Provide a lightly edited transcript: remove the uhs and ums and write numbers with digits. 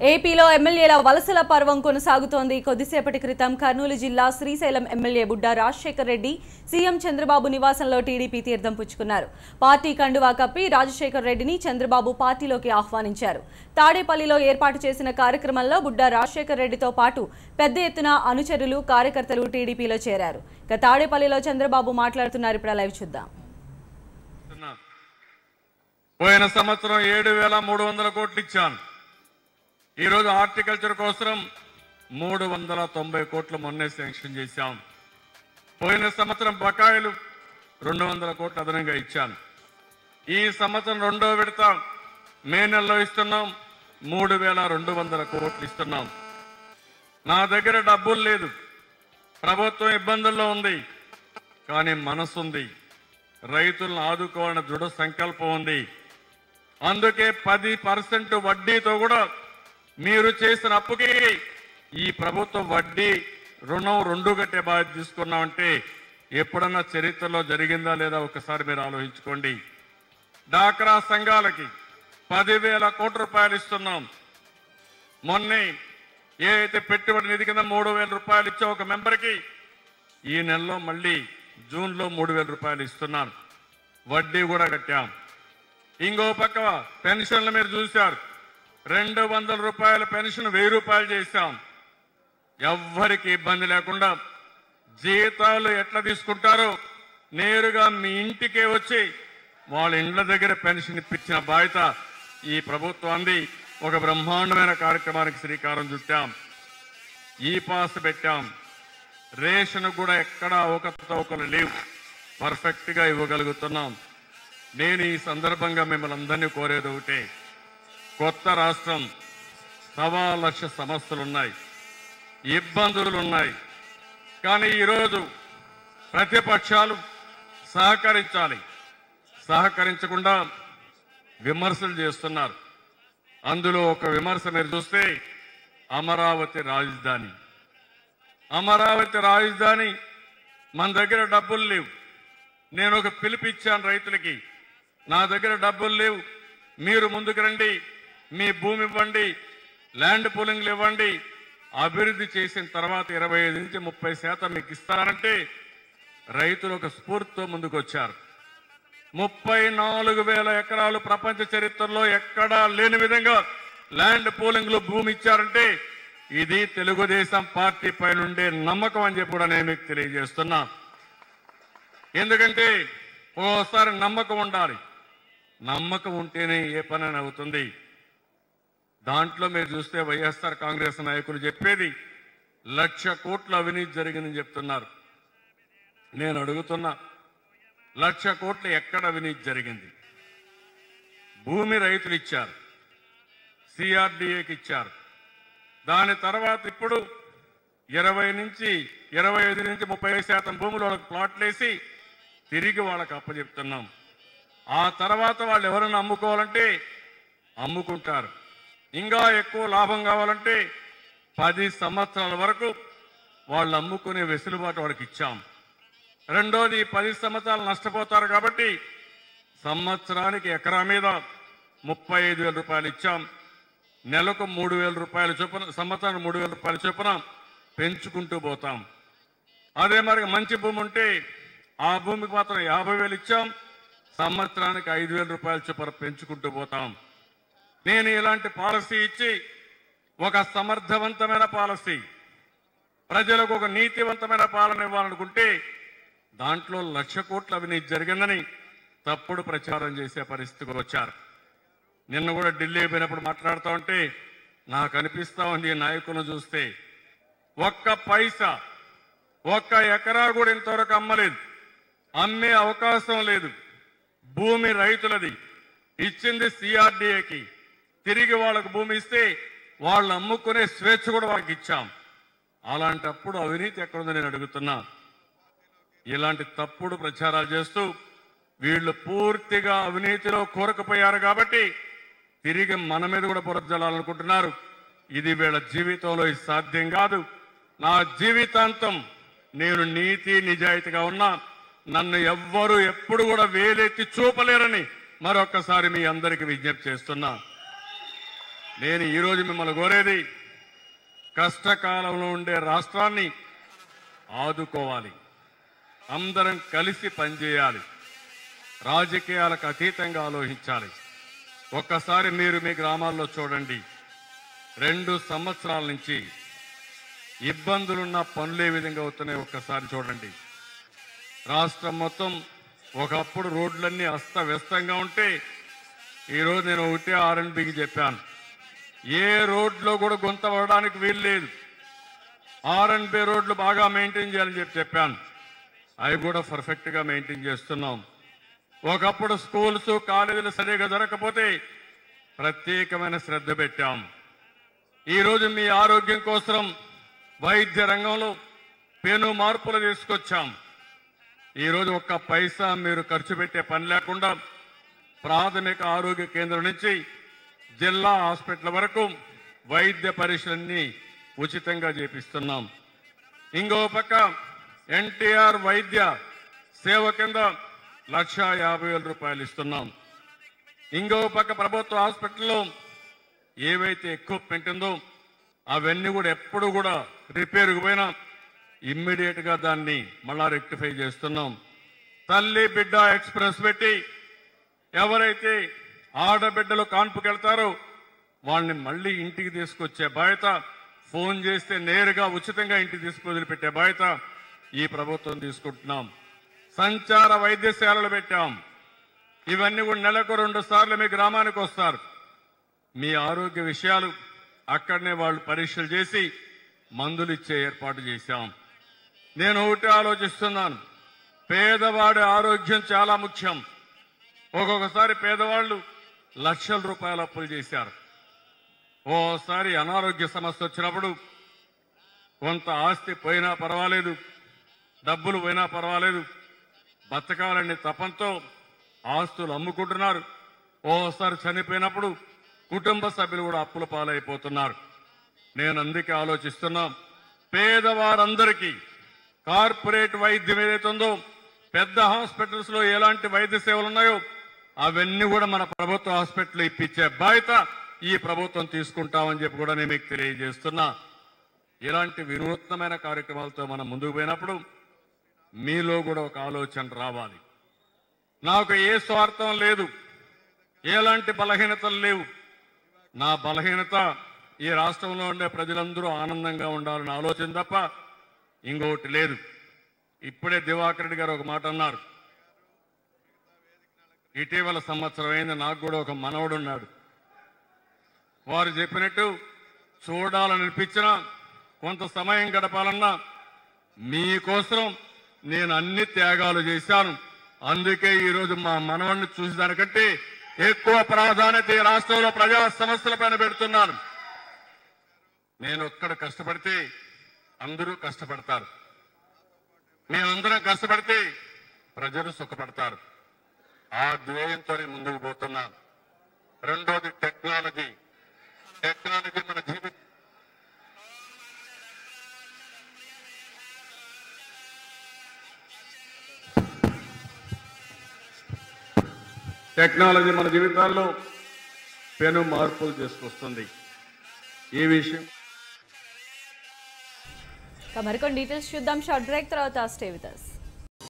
ఏపీలో ఎమ్మెల్యేల వలసల పర్వం కొనసాగుతోంది. కొద్దిసేపటి క్రితం కర్నూలు జిల్లా శ్రీశైలం ఎమ్మెల్యే బుడ్డా రాజశేఖర్ రెడ్డి సీఎం చంద్రబాబు నివాసంలో టీడీపీ తీర్థం పుచ్చుకున్నారు. పార్టీ కండువా కప్పి రాజశేఖర్ రెడ్డిని చంద్రబాబు పార్టీలోకి ఆహ్వానించారు. తాడేపల్లిలో ఏర్పాటు చేసిన కార్యక్రమంలో బుడ్డా రాజశేఖర్ రెడ్డితో పాటు పెద్ద ఎత్తున అనుచరులు, కార్యకర్తలు టీడీపీలో చేరారు. ఇక తాడేపల్లిలో చంద్రబాబు మాట్లాడుతున్నారు. ఇప్పుడు లైవ్ చూద్దాం. పోయిన సంవత్సరం 7,300 కోట్లు ఇచ్చాను. ఈరోజు హార్టికల్చర్ కోసం 390 కోట్లు మొన్నే శాంక్షన్ చేశాం. పోయిన సంవత్సరం బకాయిలు 200 కోట్లు అదనంగా ఇచ్చాను. ఈ సంవత్సరం రెండో విడత మే నెలలో ఇస్తున్నాం. 3,200 కోట్లు ఇస్తున్నాం. నా దగ్గర డబ్బులు లేదు, ప్రభుత్వం ఇబ్బందుల్లో ఉంది, కానీ మనసు ఉంది. రైతులను ఆదుకోవాలని దృఢ సంకల్పం ఉంది. అందుకే 10% వడ్డీతో కూడా మీరు చేసిన అప్పుకి ఈ ప్రభుత్వం వడ్డీ రుణం 2 గట్టే బాధ్యత తీసుకున్నామంటే ఎప్పుడన్నా చరిత్రలో జరిగిందా లేదా ఒకసారి మీరు ఆలోచించుకోండి. డాక్రా సంఘాలకి 10,000 కోట్ల రూపాయలు ఇస్తున్నాం. మొన్నే ఏ అయితే పెట్టుబడి నిధి కింద 3,000 రూపాయలు ఇచ్చా ఒక మెంబర్కి, ఈ నెలలో మళ్ళీ జూన్లో 3,000 రూపాయలు ఇస్తున్నాను. వడ్డీ కూడా కట్టాం. ఇంకో పక్క పెన్షన్లు మీరు చూశారు. 200 రూపాయల పెన్షన్ 1000 రూపాయలు చేశాం. ఎవ్వరికి ఇబ్బంది లేకుండా జీతాలు ఎట్లా తీసుకుంటారో నేరుగా మీ ఇంటికే వచ్చి వాళ్ళ ఇండ్ల దగ్గర పెన్షన్ ఇప్పించిన బాధ్యత ఈ ప్రభుత్వాన్ని. ఒక బ్రహ్మాండమైన కార్యక్రమానికి శ్రీకారం చుట్టాం. ఈ పాస్ పెట్టాం. రేషన్ కూడా ఎక్కడా అవకతవకలు లేవు, పర్ఫెక్ట్ గా ఇవ్వగలుగుతున్నాం. నేను ఈ సందర్భంగా మిమ్మల్ని అందరినీ కోరేది ఒకటే, కొత్త రాష్ట్రం, 1,00,000 సమస్యలున్నాయి, ఇబ్బందులున్నాయి. కానీ ఈరోజు ప్రతిపక్షాలు సహకరించాలి. సహకరించకుండా విమర్శలు చేస్తున్నారు. అందులో ఒక విమర్శ మీరు చూస్తే అమరావతి రాజధాని. అమరావతి రాజధాని మన దగ్గర డబ్బులు లేవు. నేను ఒక పిలిపిచ్చాను రైతులకి, నా దగ్గర డబ్బులు లేవు, మీరు ముందుకు రండి, మీ భూమి ఇవ్వండి, ల్యాండ్ పూలింగ్లు ఇవ్వండి, అభివృద్ధి చేసిన తర్వాత 25 నుంచి 30% మీకు ఇస్తారంటే రైతులు ఒక స్ఫూర్తితో ముందుకు వచ్చారు. 34,000 ఎకరాలు ప్రపంచ చరిత్రలో ఎక్కడా లేని విధంగా ల్యాండ్ పూలింగ్లు భూమి ఇచ్చారంటే ఇది తెలుగుదేశం పార్టీ పై నుండే నమ్మకం అని చెప్పి కూడా నేను మీకు తెలియజేస్తున్నా. ఎందుకంటే ఓసారి నమ్మకం ఉండాలి. నమ్మకం ఉంటేనే ఏ పని అవుతుంది. దాంట్లో మీరు చూస్తే వైఎస్ఆర్ కాంగ్రెస్ నాయకులు చెప్పేది 1,00,000 కోట్ల అవినీతి జరిగిందని చెప్తున్నారు. నేను అడుగుతున్నా, 1,00,000 కోట్లు ఎక్కడ అవినీతి జరిగింది? భూమి రైతులు ఇచ్చారు, సిఆర్డీఏకి ఇచ్చారు. దాని తర్వాత ఇప్పుడు 25 నుంచి 30% భూములు వాళ్ళకి ప్లాట్లు వేసి తిరిగి వాళ్ళకి అప్పచెప్తున్నాం. ఆ తర్వాత వాళ్ళు ఎవరైనా అమ్ముకోవాలంటే అమ్ముకుంటారు. ఇంకా ఎక్కువ లాభం కావాలంటే 10 సంవత్సరాల వరకు వాళ్ళు అమ్ముకునే వెసులుబాటు వాళ్ళకి ఇచ్చాం. రెండోది, 10 సంవత్సరాలు నష్టపోతారు కాబట్టి సంవత్సరానికి ఎకరా మీద 35,000 రూపాయలు ఇచ్చాం. నెలకు 3,000 రూపాయల చొప్పున, సంవత్సరానికి 3,000 రూపాయల చొప్పున పెంచుకుంటూ పోతాం. అదే మరి మంచి భూమి ఉంటే ఆ భూమికి మాత్రం 50,000 ఇచ్చాం. సంవత్సరానికి 5,000 రూపాయల చొప్పున పెంచుకుంటూ పోతాం. నేను ఇలాంటి పాలసీ ఇచ్చి ఒక సమర్థవంతమైన పాలసీ, ప్రజలకు ఒక నీతివంతమైన పాలన ఇవ్వాలనుకుంటే దాంట్లో 1,00,000 కోట్ల అవినీతి జరిగిందని తప్పుడు ప్రచారం చేసే పరిస్థితికి వచ్చారు. నిన్న కూడా ఢిల్లీ పోయినప్పుడు మాట్లాడుతూ ఉంటే నాకు అనిపిస్తూ ఉంది, ఈ నాయకులను చూస్తే ఒక్క పైసా, ఒక్క ఎకరా కూడా ఇంతవరకు అమ్మలేదు, అమ్మే అవకాశం లేదు. భూమి రైతులది, ఇచ్చింది సిఆర్డీఏకి, తిరిగి వాళ్ళకు భూమి ఇస్తే వాళ్ళు అమ్ముకునే స్వేచ్ఛ కూడా వాళ్ళకి ఇచ్చాం. అలాంటప్పుడు అవినీతి ఎక్కడుందో నేను అడుగుతున్నా. ఇలాంటి తప్పుడు ప్రచారాలు చేస్తూ వీళ్ళు పూర్తిగా అవినీతిలో కూరకపోయారు కాబట్టి తిరిగి మన మీద కూడా బురదజల్లాలనుకుంటున్నారు. ఇది వీళ్ళ జీవితంలో ఇది సాధ్యం కాదు. నా జీవితాంతం నేను నీతి నిజాయితీగా ఉన్నా, నన్ను ఎవ్వరూ ఎప్పుడు కూడా వేలెత్తి చూపలేరని మరొక్కసారి మీ అందరికీ విజ్ఞప్తి చేస్తున్నా. నేను ఈరోజు మిమ్మల్ని కోరేది కష్టకాలంలో ఉండే రాష్ట్రాన్ని ఆదుకోవాలి, అందరం కలిసి పనిచేయాలి, రాజకీయాలకు అతీతంగా ఆలోచించాలి. ఒక్కసారి మీరు మీ గ్రామాల్లో చూడండి, 2 సంవత్సరాల నుంచి ఇబ్బందులున్న పనులు ఏ విధంగా అవుతున్నాయో ఒక్కసారి చూడండి. రాష్ట్రం మొత్తం ఒకప్పుడు రోడ్లన్నీ అస్తవ్యస్తంగా ఉంటే ఈరోజు నేను ఒకటే ఆర్ఎండ్బికి చెప్పాను, ఏ రోడ్లో కూడా గుంత పడడానికి వీలు లేదు, ఆర్ఎండ్బి రోడ్లు బాగా మెయింటైన్ చేయాలని చెప్పాను. అవి కూడా పర్ఫెక్ట్గా మెయింటైన్ చేస్తున్నాం. ఒకప్పుడు స్కూల్స్ కాలేజీలు సరిగా జరగకపోతే ప్రత్యేకమైన శ్రద్ధ పెట్టాం. ఈరోజు మీ ఆరోగ్యం కోసం వైద్య రంగంలో పెను మార్పులు తీసుకొచ్చాం. ఈరోజు ఒక్క పైసా మీరు ఖర్చు పెట్టే పని లేకుండా ప్రాథమిక ఆరోగ్య కేంద్రం నుంచి జిల్లా హాస్పిటల్ వరకు వైద్య పరీక్షలన్నీ ఉచితంగా చేపిస్తున్నాం. ఇంకో పక్క ఎన్టీఆర్ వైద్య సేవ కింద 1,50,000 రూపాయలు ఇస్తున్నాం. ఇంకో పక్క ప్రభుత్వ హాస్పిటల్లో ఏవైతే ఎక్విప్మెంట్ ఉందో అవన్నీ కూడా ఎప్పుడు కూడా రిపేర్కి పోయినా ఇమ్మీడియట్ గా దాన్ని మళ్ళా రెక్టిఫై చేస్తున్నాం. తల్లి బిడ్డ ఎక్స్ప్రెస్ పెట్టి ఎవరైతే ఆడబిడ్డలు కాన్పుకి వెళ్తారో వాళ్ళని మళ్ళీ ఇంటికి తీసుకొచ్చే బాధ్యత, ఫోన్ చేస్తే నేరుగా ఉచితంగా ఇంటికి తీసుకొదిలిపెట్టే బాధ్యత ఈ ప్రభుత్వం తీసుకుంటున్నాం. సంచార వైద్యశాలలు పెట్టాం. ఇవన్నీ కూడా నెలకు 2 సార్లు మీ గ్రామానికి వస్తారు. మీ ఆరోగ్య విషయాలు అక్కడనే వాళ్ళు పరీక్షలు చేసి మందులు ఇచ్చే ఏర్పాటు చేశాం. నేను ఒకటి ఆలోచిస్తున్నాను, పేదవాడి ఆరోగ్యం చాలా ముఖ్యం. ఒక్కొక్కసారి పేదవాళ్ళు లక్షల రూపాయల అప్పులు చేశారు. ఓసారి అనారోగ్య సమస్య వచ్చినప్పుడు కొంత ఆస్తి పోయినా పర్వాలేదు, డబ్బులు పోయినా పర్వాలేదు, బతకాలనే తపంతో ఆస్తులు అమ్ముకుంటున్నారు. ఓసారి చనిపోయినప్పుడు కుటుంబ సభ్యులు కూడా అప్పుల పాలైపోతున్నారు. నేను అందుకే ఆలోచిస్తున్నా, పేదవారందరికీ కార్పొరేట్ వైద్యం ఏదైతే ఉందో, పెద్ద హాస్పిటల్స్ లో ఎలాంటి వైద్య సేవలు ఉన్నాయో అవన్నీ కూడా మన ప్రభుత్వ హాస్పిటల్ ఇప్పించే బాధ్యత ఈ ప్రభుత్వం తీసుకుంటామని చెప్పి కూడా నేను మీకు తెలియజేస్తున్నా. ఇలాంటి వినూత్నమైన కార్యక్రమాలతో మనం ముందుకు పోయినప్పుడు మీలో కూడా ఒక ఆలోచన రావాలి. నాకు ఏ స్వార్థం లేదు, ఎలాంటి బలహీనతలు లేవు. నా బలహీనత ఈ రాష్ట్రంలో ఉండే ప్రజలందరూ ఆనందంగా ఉండాలన్న ఆలోచన తప్ప ఇంకొకటి లేదు. ఇప్పుడే దివాకర్ రెడ్డి గారు ఒక మాట అన్నారు. ఇటీవల సంవత్సరం అయింది, నాకు కూడా ఒక మనవడు ఉన్నాడు. వారు చెప్పినట్టు చూడాలనిపించినా, కొంత సమయం గడపాలన్నా మీకోసం నేను అన్ని త్యాగాలు చేశాను. అందుకే ఈరోజు మా మనవడిని చూసేదానికంటే ఎక్కువ ప్రాధాన్యత ఈ రాష్ట్రంలో ప్రజా సమస్యల పైన పెడుతున్నాను. నేను ఒక్కడ కష్టపడితే అందరూ కష్టపడతారు, మేమందరం కష్టపడితే ప్రజలు సుఖపడతారు. ఆ ధ్యేయంతో ముందుకు పోతున్నాను. రెండోది టెక్నాలజీ. టెక్నాలజీ మన జీవితం టెక్నాలజీ మన జీవితాల్లో పెను మార్పులు తీసుకొస్తుంది. ఈ విషయం మరికొన్ని డీటెయిల్స్ చూద్దాం. షార్ట్ బ్రేక్ తర్వాత స్టే విత్ us.